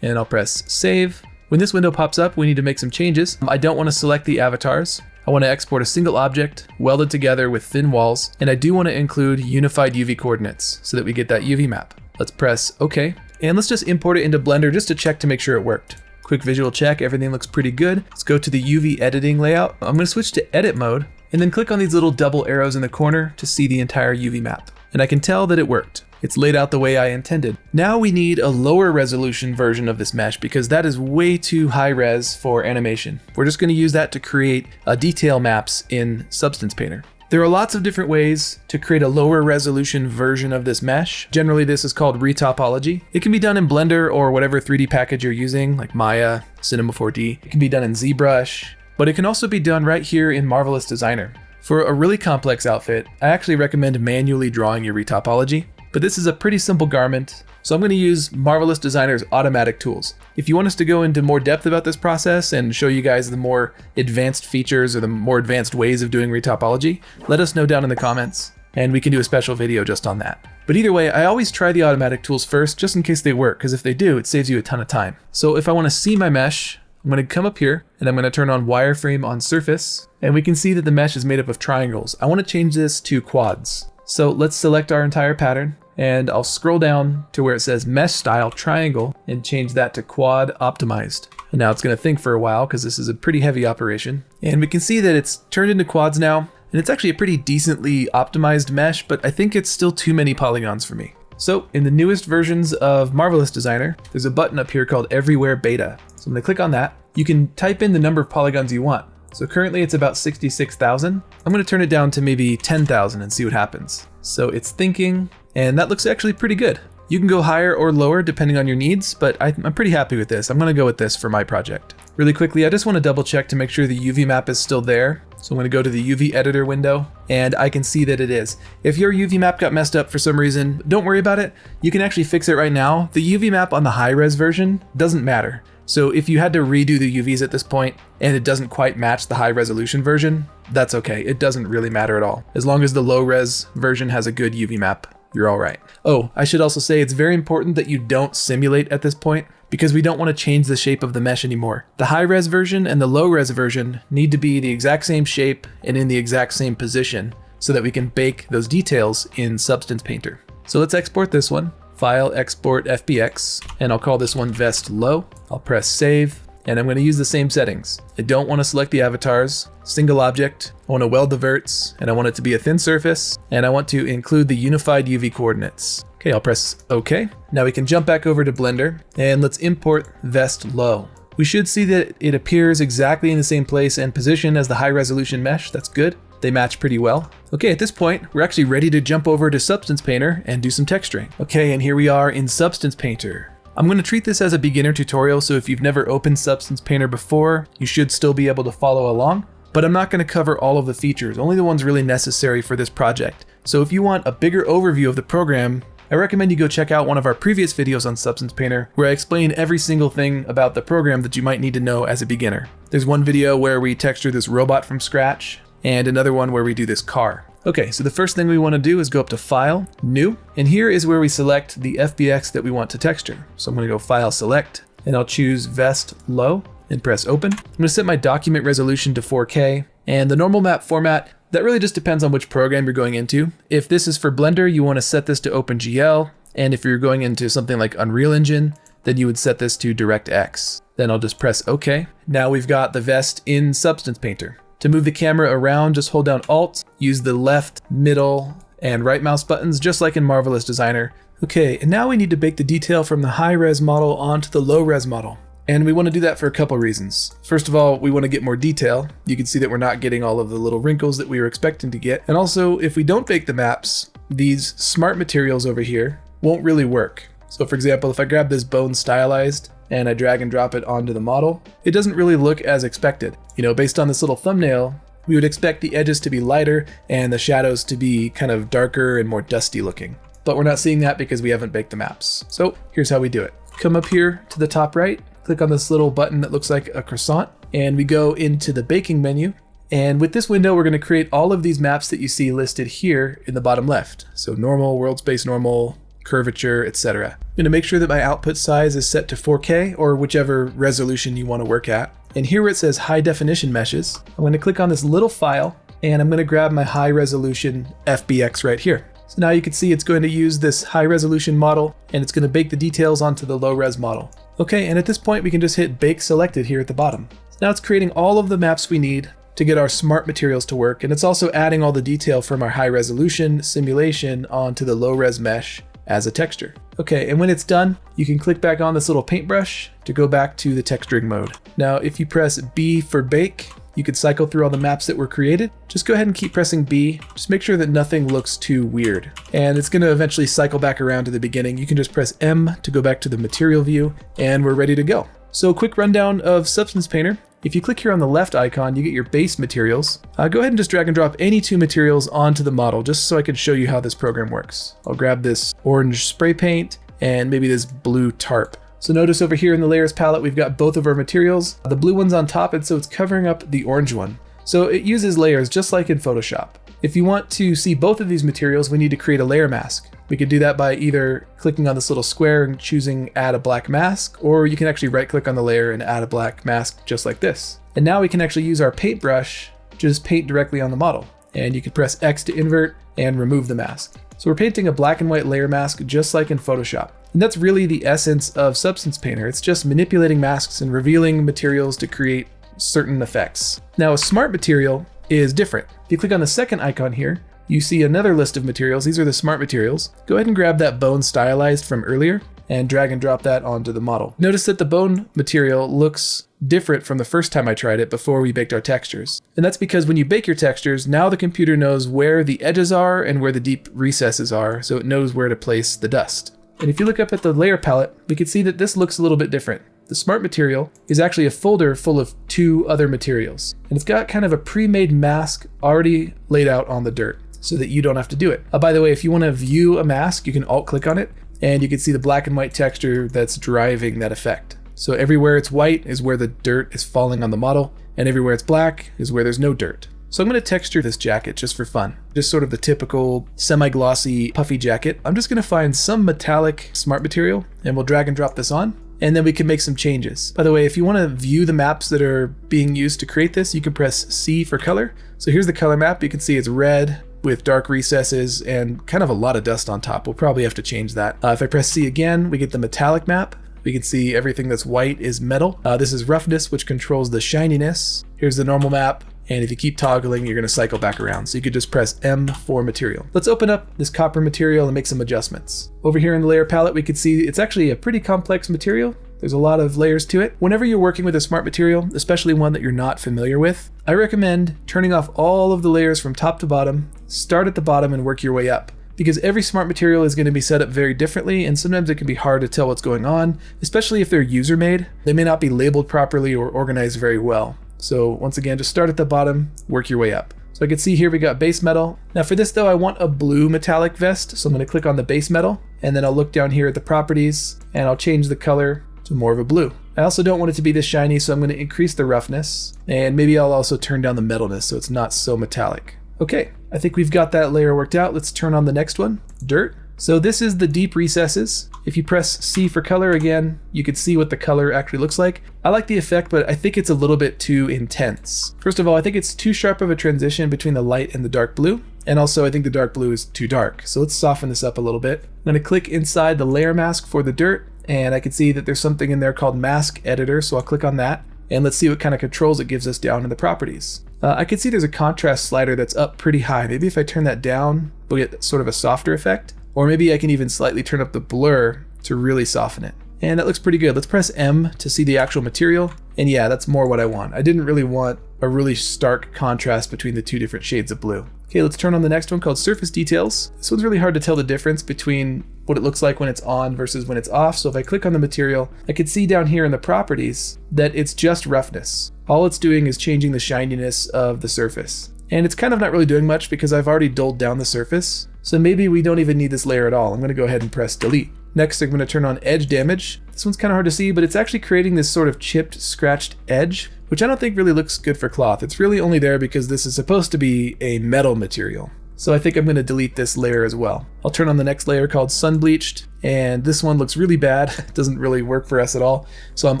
and I'll press save. When this window pops up, we need to make some changes. I don't want to select the avatars. I want to export a single object welded together with thin walls, and I do want to include unified UV coordinates so that we get that UV map. Let's press OK, and let's just import it into Blender just to check to make sure it worked. Quick visual check, everything looks pretty good. Let's go to the UV editing layout. I'm going to switch to edit mode, and then click on these little double arrows in the corner to see the entire UV map. And I can tell that it worked. It's laid out the way I intended. Now we need a lower resolution version of this mesh because that is way too high res for animation. We're just going to use that to create detail maps in Substance Painter. There are lots of different ways to create a lower resolution version of this mesh. Generally, this is called Retopology. It can be done in Blender or whatever 3D package you're using, like Maya, Cinema 4D. It can be done in ZBrush, but it can also be done right here in Marvelous Designer. For a really complex outfit, I actually recommend manually drawing your retopology. But this is a pretty simple garment, so I'm going to use Marvelous Designer's automatic tools. If you want us to go into more depth about this process and show you guys the more advanced features or the more advanced ways of doing retopology, let us know down in the comments, and we can do a special video just on that. But either way, I always try the automatic tools first, just in case they work, because if they do, it saves you a ton of time. So if I want to see my mesh, I'm going to come up here, and I'm going to turn on Wireframe on Surface, and we can see that the mesh is made up of triangles. I want to change this to quads. So let's select our entire pattern, and I'll scroll down to where it says mesh style triangle and change that to quad optimized. And now it's going to think for a while because this is a pretty heavy operation. And we can see that it's turned into quads now, and it's actually a pretty decently optimized mesh, but I think it's still too many polygons for me. So in the newest versions of Marvelous Designer, there's a button up here called Everywhere Beta. So I'm going to click on that. You can type in the number of polygons you want. So currently it's about 66,000. I'm going to turn it down to maybe 10,000 and see what happens. So it's thinking, and that looks actually pretty good. You can go higher or lower depending on your needs, but I'm pretty happy with this. I'm going to go with this for my project. Really quickly, I just want to double check to make sure the UV map is still there. So I'm going to go to the UV editor window, and I can see that it is. If your UV map got messed up for some reason, don't worry about it. You can actually fix it right now. The UV map on the high-res version doesn't matter. So if you had to redo the UVs at this point and it doesn't quite match the high resolution version, that's okay. It doesn't really matter at all. As long as the low res version has a good UV map, you're all right. Oh, I should also say it's very important that you don't simulate at this point because we don't want to change the shape of the mesh anymore. The high res version and the low res version need to be the exact same shape and in the exact same position so that we can bake those details in Substance Painter. So let's export this one. File, export FBX, and I'll call this one Vest Low. I'll press save, and I'm going to use the same settings. I don't want to select the avatars, single object, I want to weld the verts, and I want it to be a thin surface, and I want to include the unified UV coordinates. Okay, I'll press OK. Now we can jump back over to Blender, and let's import Vest Low. We should see that it appears exactly in the same place and position as the high resolution mesh. That's good. They match pretty well. Okay, at this point, we're actually ready to jump over to Substance Painter and do some texturing. Okay, and here we are in Substance Painter. I'm going to treat this as a beginner tutorial, so if you've never opened Substance Painter before, you should still be able to follow along, but I'm not going to cover all of the features, only the ones really necessary for this project. So if you want a bigger overview of the program, I recommend you go check out one of our previous videos on Substance Painter where I explain every single thing about the program that you might need to know as a beginner. There's one video where we texture this robot from scratch, and another one where we do this car. Okay, so the first thing we want to do is go up to File, New, and here is where we select the FBX that we want to texture. So I'm going to go File, Select, and I'll choose Vest Low and press Open. I'm going to set my document resolution to 4K, and the normal map format, that really just depends on which program you're going into. If this is for Blender, you want to set this to OpenGL, and if you're going into something like Unreal Engine, then you would set this to DirectX. Then I'll just press OK. Now we've got the vest in Substance Painter. To move the camera around, just hold down Alt, use the left, middle, and right mouse buttons, just like in Marvelous Designer. Okay, and now we need to bake the detail from the high-res model onto the low-res model. And we want to do that for a couple reasons. First of all, we want to get more detail. You can see that we're not getting all of the little wrinkles that we were expecting to get. And also, if we don't bake the maps, these smart materials over here won't really work. So for example, if I grab this bone stylized, and I drag and drop it onto the model, it doesn't really look as expected. You know, based on this little thumbnail, we would expect the edges to be lighter and the shadows to be kind of darker and more dusty looking. But we're not seeing that because we haven't baked the maps. So here's how we do it. Come up here to the top right, click on this little button that looks like a croissant, and we go into the baking menu. And with this window, we're going to create all of these maps that you see listed here in the bottom left. So normal, world space normal, curvature, etc. I'm going to make sure that my output size is set to 4K or whichever resolution you want to work at. And here where it says high definition meshes, I'm going to click on this little file and I'm going to grab my high resolution FBX right here. So now you can see it's going to use this high resolution model and it's going to bake the details onto the low res model. Okay, and at this point we can just hit bake selected here at the bottom. So now it's creating all of the maps we need to get our smart materials to work, and it's also adding all the detail from our high resolution simulation onto the low res mesh as a texture. Okay, and when it's done, you can click back on this little paintbrush to go back to the texturing mode. Now, if you press B for bake, you could cycle through all the maps that were created. Just go ahead and keep pressing B. Just make sure that nothing looks too weird. And it's gonna eventually cycle back around to the beginning. You can just press M to go back to the material view, and we're ready to go. So a quick rundown of Substance Painter. If you click here on the left icon, you get your base materials. Go ahead and just drag and drop any two materials onto the model, just so I can show you how this program works. I'll grab this orange spray paint and maybe this blue tarp. So notice over here in the layers palette, we've got both of our materials. The blue one's on top, and so it's covering up the orange one. So it uses layers just like in Photoshop. If you want to see both of these materials, we need to create a layer mask. We could do that by either clicking on this little square and choosing add a black mask, or you can actually right click on the layer and add a black mask just like this. And now we can actually use our paintbrush to just paint directly on the model. and you can press X to invert and remove the mask. So we're painting a black and white layer mask just like in Photoshop. And that's really the essence of Substance Painter. It's just manipulating masks and revealing materials to create certain effects. Now a smart material is different. If you click on the second icon here, you see another list of materials. These are the smart materials. Go ahead and grab that bone stylized from earlier and drag and drop that onto the model. Notice that the bone material looks different from the first time I tried it before we baked our textures. And that's because when you bake your textures, now the computer knows where the edges are and where the deep recesses are, so it knows where to place the dust. And if you look up at the layer palette, we can see that this looks a little bit different. The smart material is actually a folder full of 2 other materials. And it's got kind of a pre-made mask already laid out on the dirt so that you don't have to do it. By the way, if you want to view a mask, you can alt-click on it and you can see the black and white texture that's driving that effect. So everywhere it's white is where the dirt is falling on the model, and everywhere it's black is where there's no dirt. So I'm going to texture this jacket just for fun. Just sort of the typical semi-glossy puffy jacket. I'm just going to find some metallic smart material and we'll drag and drop this on, and then we can make some changes. By the way, if you want to view the maps that are being used to create this, you can press C for color. So here's the color map. You can see it's red with dark recesses and kind of a lot of dust on top. We'll probably have to change that. If I press C again, we get the metallic map. We can see everything that's white is metal. This is roughness, which controls the shininess. Here's the normal map. And if you keep toggling, you're going to cycle back around. So you could just press M for material. Let's open up this copper material and make some adjustments. Over here in the layer palette, we can see it's actually a pretty complex material. There's a lot of layers to it. Whenever you're working with a smart material, especially one that you're not familiar with, I recommend turning off all of the layers from top to bottom, start at the bottom and work your way up. Because every smart material is going to be set up very differently, and sometimes it can be hard to tell what's going on, especially if they're user-made. They may not be labeled properly or organized very well. So once again, just start at the bottom, work your way up. So I can see here we got base metal. Now for this though, I want a blue metallic vest. So I'm going to click on the base metal, and then I'll look down here at the properties and I'll change the color to more of a blue. I also don't want it to be this shiny, so I'm going to increase the roughness, and maybe I'll also turn down the metalness so it's not so metallic. Okay, I think we've got that layer worked out. Let's turn on the next one, dirt. So this is the deep recesses. If you press C for color again, you can see what the color actually looks like. I like the effect, but I think it's a little bit too intense. First of all, I think it's too sharp of a transition between the light and the dark blue. And also I think the dark blue is too dark. So let's soften this up a little bit. I'm going to click inside the layer mask for the dirt, and I can see that there's something in there called mask editor. So I'll click on that, and let's see what kind of controls it gives us down in the properties. I can see there's a contrast slider that's up pretty high. Maybe if I turn that down, we'll get sort of a softer effect. Or maybe I can even slightly turn up the blur to really soften it. And that looks pretty good. Let's press M to see the actual material. And yeah, that's more what I want. I didn't really want a really stark contrast between the 2 different shades of blue. Okay, let's turn on the next one called Surface Details. This one's really hard to tell the difference between what it looks like when it's on versus when it's off. So if I click on the material, I can see down here in the properties that it's just roughness. All it's doing is changing the shininess of the surface. And it's kind of not really doing much because I've already dulled down the surface. So maybe we don't even need this layer at all. I'm going to go ahead and press delete. Next, I'm going to turn on edge damage. This one's kind of hard to see, but it's actually creating this sort of chipped, scratched edge, which I don't think really looks good for cloth. It's really only there because this is supposed to be a metal material. So I think I'm going to delete this layer as well. I'll turn on the next layer called sun bleached, and this one looks really bad. It doesn't really work for us at all. So I'm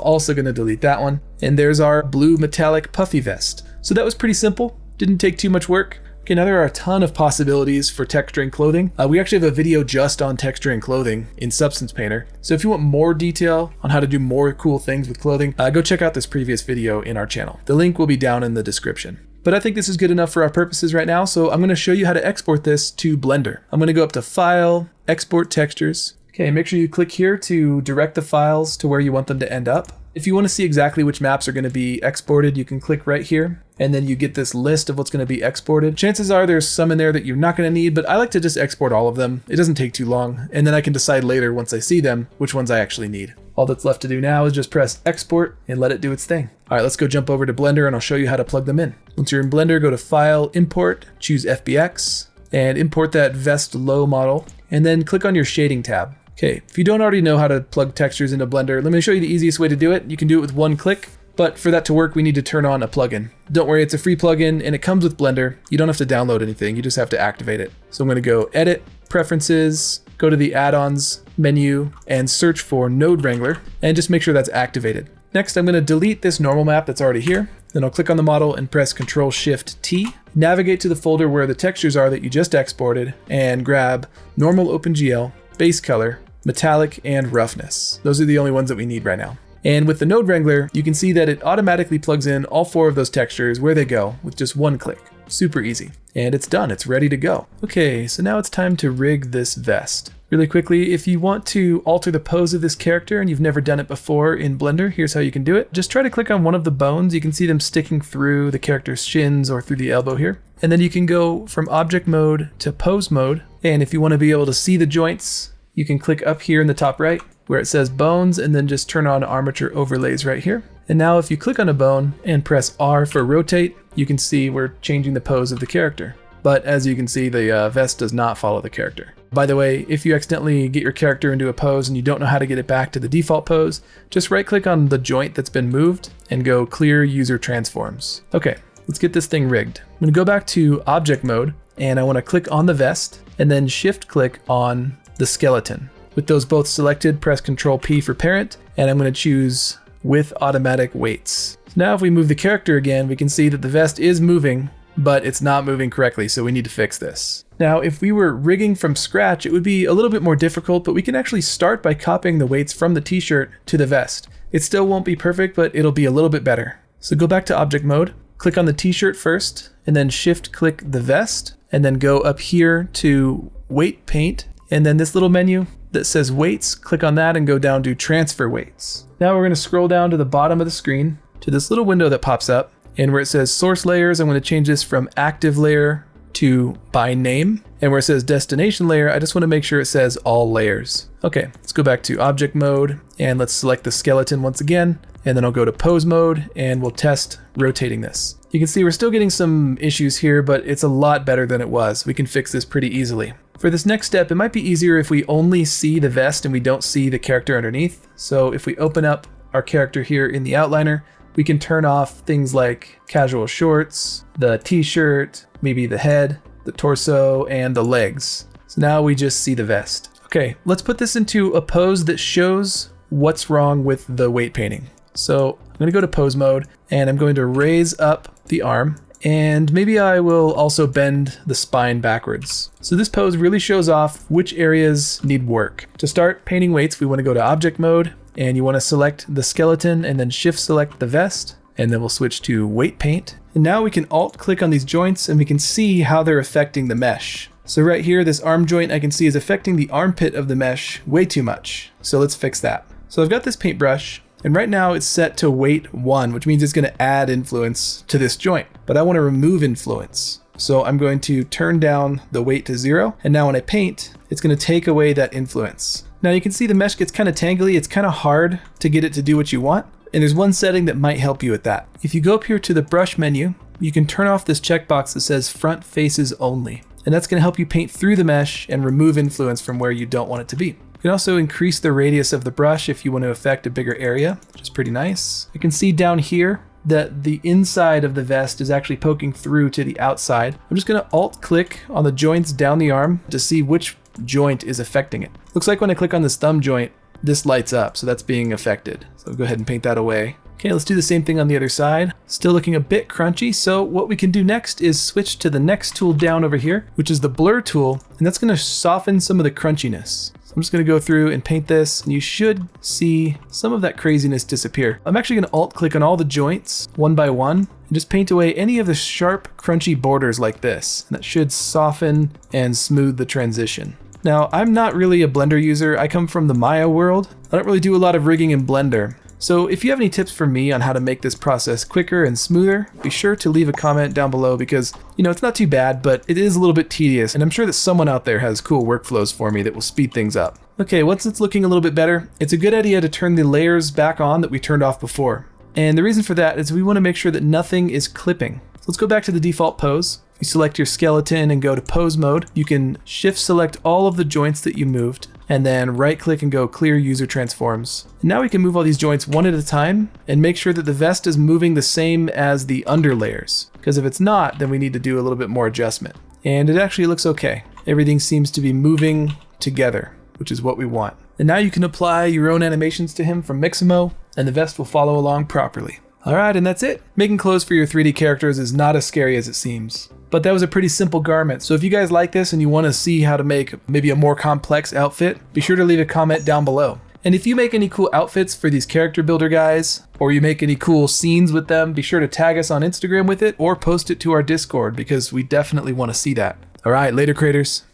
also going to delete that one. And there's our blue metallic puffy vest. So that was pretty simple. Didn't take too much work. Okay, now there are a ton of possibilities for texturing clothing. We actually have a video just on texturing clothing in Substance Painter. So if you want more detail on how to do more cool things with clothing, go check out this previous video in our channel. The link will be down in the description. But I think this is good enough for our purposes right now, so I'm going to show you how to export this to Blender. I'm going to go up to File, Export Textures. Okay, make sure you click here to direct the files to where you want them to end up. If you want to see exactly which maps are going to be exported, you can click right here, and then you get this list of what's going to be exported. Chances are there's some in there that you're not going to need, but I like to just export all of them. It doesn't take too long, and then I can decide later once I see them which ones I actually need. All that's left to do now is just press export and let it do its thing. All right, let's go jump over to Blender and I'll show you how to plug them in. Once you're in Blender, go to File, Import, choose FBX, and import that vest low model, and then click on your shading tab. Okay, if you don't already know how to plug textures into Blender, let me show you the easiest way to do it. You can do it with one click, but for that to work, we need to turn on a plugin. Don't worry, it's a free plugin and it comes with Blender. You don't have to download anything, you just have to activate it. So I'm gonna go Edit, Preferences, go to the Add-ons menu and search for Node Wrangler and just make sure that's activated. Next, I'm gonna delete this normal map that's already here Then I'll click on the model and press Ctrl-Shift-T. Navigate to the folder where the textures are that you just exported and grab Normal OpenGL, Base Color, Metallic, and Roughness. Those are the only ones that we need right now. And with the Node Wrangler, you can see that it automatically plugs in all 4 of those textures where they go with just one click. Super easy. And it's done, it's ready to go. Okay, so now it's time to rig this vest. Really quickly, if you want to alter the pose of this character and you've never done it before in Blender, here's how you can do it. Just try to click on one of the bones. You can see them sticking through the character's shins or through the elbow here. And then you can go from object mode to pose mode. And if you want to be able to see the joints, you can click up here in the top right where it says bones and then just turn on armature overlays right here. And now if you click on a bone and press R for rotate, you can see we're changing the pose of the character. But as you can see, the vest does not follow the character. By the way, if you accidentally get your character into a pose and you don't know how to get it back to the default pose, just right click on the joint that's been moved and go clear user transforms. Okay, let's get this thing rigged. I'm gonna go back to object mode and I wanna click on the vest and then shift click on the skeleton. With those both selected, press Ctrl-P for parent, and I'm going to choose with automatic weights. So now if we move the character again, we can see that the vest is moving, but it's not moving correctly, so we need to fix this. Now, if we were rigging from scratch, it would be a little bit more difficult, but we can actually start by copying the weights from the t-shirt to the vest. It still won't be perfect, but it'll be a little bit better. So go back to object mode, click on the t-shirt first, and then shift click the vest, and then go up here to weight paint, and then this little menu that says weights, click on that and go down to transfer weights. Now we're going to scroll down to the bottom of the screen to this little window that pops up, and where it says source layers, I'm going to change this from active layer to by name, and where it says destination layer, I just want to make sure it says all layers. Okay, let's go back to object mode and let's select the skeleton once again, and then I'll go to pose mode and we'll test rotating this. You can see we're still getting some issues here, but it's a lot better than it was. We can fix this pretty easily. For this next step, it might be easier if we only see the vest and we don't see the character underneath. So if we open up our character here in the outliner, we can turn off things like casual shorts, the t-shirt, maybe the head, the torso, and the legs. So now we just see the vest. Okay, let's put this into a pose that shows what's wrong with the weight painting. So I'm going to go to pose mode and I'm going to raise up the arm. And maybe I will also bend the spine backwards. So this pose really shows off which areas need work. To start painting weights, we want to go to object mode and you want to select the skeleton and then shift select the vest, and then we'll switch to weight paint. And now we can alt click on these joints and we can see how they're affecting the mesh. So right here, this arm joint I can see is affecting the armpit of the mesh way too much. So let's fix that. So I've got this paintbrush. And right now it's set to weight 1, which means it's going to add influence to this joint. But I want to remove influence. So I'm going to turn down the weight to 0. And now when I paint, it's going to take away that influence. Now you can see the mesh gets kind of tangly. It's kind of hard to get it to do what you want. And there's one setting that might help you with that. If you go up here to the brush menu, you can turn off this checkbox that says front faces only. And that's going to help you paint through the mesh and remove influence from where you don't want it to be. You can also increase the radius of the brush if you want to affect a bigger area, which is pretty nice. You can see down here that the inside of the vest is actually poking through to the outside. I'm just going to alt click on the joints down the arm to see which joint is affecting it. Looks like when I click on this thumb joint, this lights up, so that's being affected. So I'll go ahead and paint that away. Okay, let's do the same thing on the other side. Still looking a bit crunchy, so what we can do next is switch to the next tool down over here, which is the blur tool, and that's going to soften some of the crunchiness. I'm just going to go through and paint this, and you should see some of that craziness disappear. I'm actually going to alt click on all the joints one by one and just paint away any of the sharp, crunchy borders like this. And that should soften and smooth the transition. Now, I'm not really a Blender user. I come from the Maya world. I don't really do a lot of rigging in Blender. So if you have any tips for me on how to make this process quicker and smoother, be sure to leave a comment down below because, it's not too bad, but it is a little bit tedious, and I'm sure that someone out there has cool workflows for me that will speed things up. Okay, once it's looking a little bit better, it's a good idea to turn the layers back on that we turned off before. And the reason for that is we want to make sure that nothing is clipping. So let's go back to the default pose. You select your skeleton and go to pose mode. You can shift select all of the joints that you moved, and then right click and go clear user transforms. And now we can move all these joints one at a time and make sure that the vest is moving the same as the under layers. Because if it's not, then we need to do a little bit more adjustment. And it actually looks okay. Everything seems to be moving together, which is what we want. And now you can apply your own animations to him from Mixamo, and the vest will follow along properly. Alright, and that's it. Making clothes for your 3D characters is not as scary as it seems. But that was a pretty simple garment, so if you guys like this and you want to see how to make maybe a more complex outfit, be sure to leave a comment down below. And if you make any cool outfits for these character builder guys, or you make any cool scenes with them, be sure to tag us on Instagram with it or post it to our Discord because we definitely want to see that. Alright, later creators.